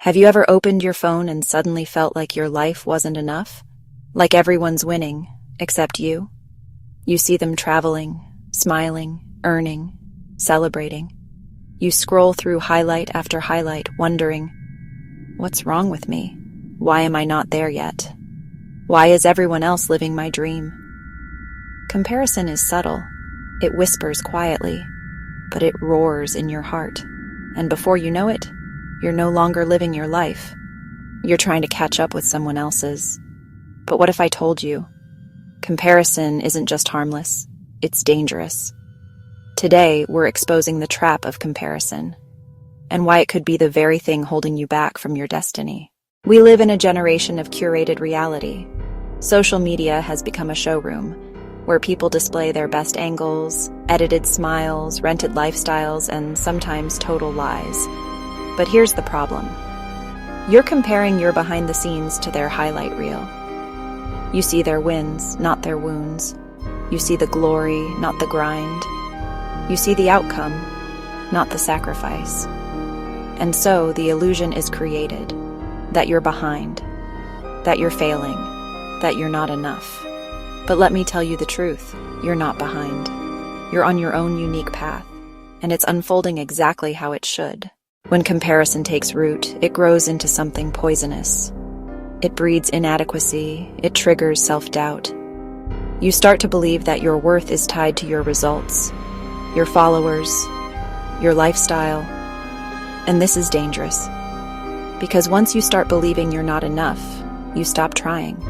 Have you ever opened your phone and suddenly felt like your life wasn't enough? Like everyone's winning, except you? You see them traveling, smiling, earning, celebrating. You scroll through highlight after highlight, wondering, what's wrong with me? Why am I not there yet? Why is everyone else living my dream? Comparison is subtle. It whispers quietly, but it roars in your heart. And before you know it, you're no longer living your life. You're trying to catch up with someone else's. But what if I told you? Comparison isn't just harmless, it's dangerous. Today, we're exposing the trap of comparison, and why it could be the very thing holding you back from your destiny. We live in a generation of curated reality. Social media has become a showroom, where people display their best angles, edited smiles, rented lifestyles, and sometimes total lies. But here's the problem. You're comparing your behind the scenes to their highlight reel. You see their wins, not their wounds. You see the glory, not the grind. You see the outcome, not the sacrifice. And so the illusion is created that you're behind, that you're failing, that you're not enough. But let me tell you the truth, you're not behind. You're on your own unique path, and it's unfolding exactly how it should. When comparison takes root, it grows into something poisonous. It breeds inadequacy, it triggers self-doubt. You start to believe that your worth is tied to your results, your followers, your lifestyle. And this is dangerous. Because once you start believing you're not enough, you stop trying.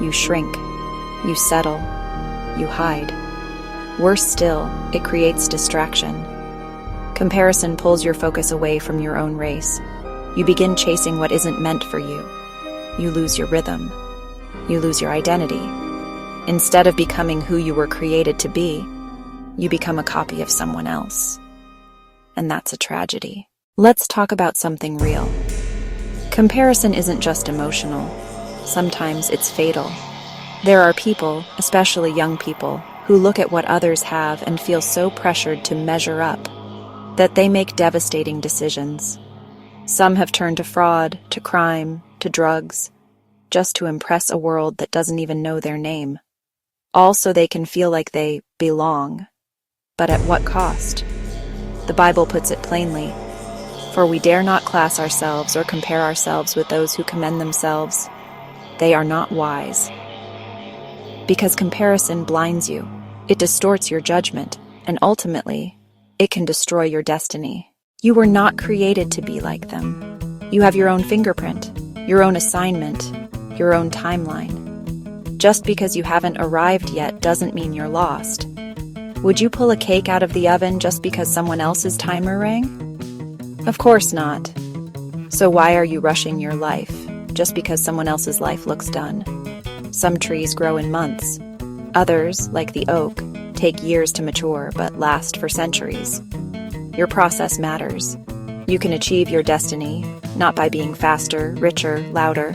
You shrink. You settle. You hide. Worse still, it creates distraction. Comparison pulls your focus away from your own race. You begin chasing what isn't meant for you. You lose your rhythm. You lose your identity. Instead of becoming who you were created to be, you become a copy of someone else. And that's a tragedy. Let's talk about something real. Comparison isn't just emotional. Sometimes it's fatal. There are people, especially young people, who look at what others have and feel so pressured to measure up that they make devastating decisions. Some have turned to fraud, to crime, to drugs, just to impress a world that doesn't even know their name. All so they can feel like they belong. But at what cost? The Bible puts it plainly, "For we dare not class ourselves or compare ourselves with those who commend themselves. They are not wise." Because comparison blinds you, it distorts your judgment, and ultimately, it can destroy your destiny. You were not created to be like them. You have your own fingerprint, your own assignment, your own timeline. Just because you haven't arrived yet doesn't mean you're lost. Would you pull a cake out of the oven just because someone else's timer rang? Of course not. So why are you rushing your life, just because someone else's life looks done? Some trees grow in months. Others, like the oak, take years to mature but last for centuries. Your process matters. You can achieve your destiny, not by being faster, richer, louder,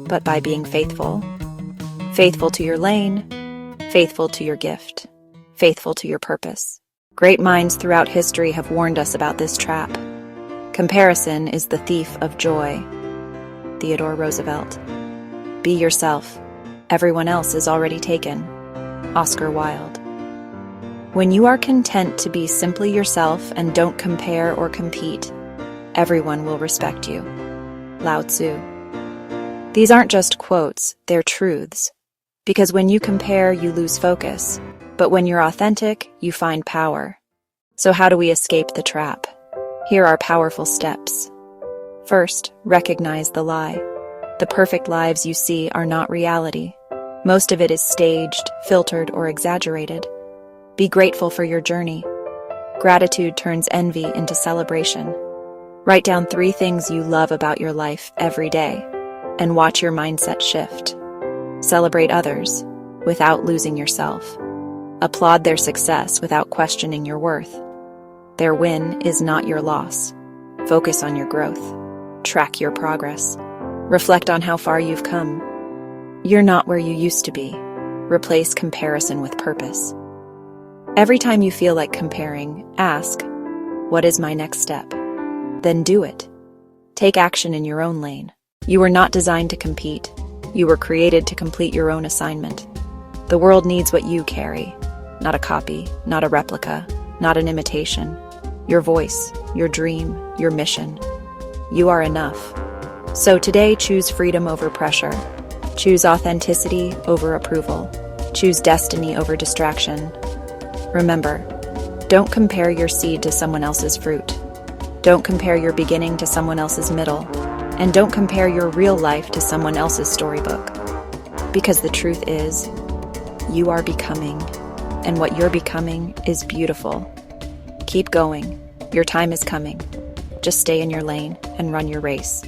but by being faithful. Faithful to your lane, faithful to your gift, faithful to your purpose. Great minds throughout history have warned us about this trap. Comparison is the thief of joy. Theodore Roosevelt. Be yourself. Everyone else is already taken. Oscar Wilde. When you are content to be simply yourself and don't compare or compete, everyone will respect you. Lao Tzu. These aren't just quotes, they're truths. Because when you compare, you lose focus. But when you're authentic, you find power. So how do we escape the trap? Here are powerful steps. First, recognize the lie. The perfect lives you see are not reality. Most of it is staged, filtered, or exaggerated. Be grateful for your journey. Gratitude turns envy into celebration. Write down 3 things you love about your life every day, and watch your mindset shift. Celebrate others without losing yourself. Applaud their success without questioning your worth. Their win is not your loss. Focus on your growth. Track your progress. Reflect on how far you've come. You're not where you used to be. Replace comparison with purpose. Every time you feel like comparing, ask, what is my next step? Then do it. Take action in your own lane. You were not designed to compete. You were created to complete your own assignment. The world needs what you carry, not a copy, not a replica, not an imitation. Your voice, your dream, your mission. You are enough. So today, choose freedom over pressure. Choose authenticity over approval. Choose destiny over distraction. Remember, don't compare your seed to someone else's fruit. Don't compare your beginning to someone else's middle. And don't compare your real life to someone else's storybook. Because the truth is, you are becoming, and what you're becoming is beautiful. Keep going. Your time is coming. Just stay in your lane and run your race.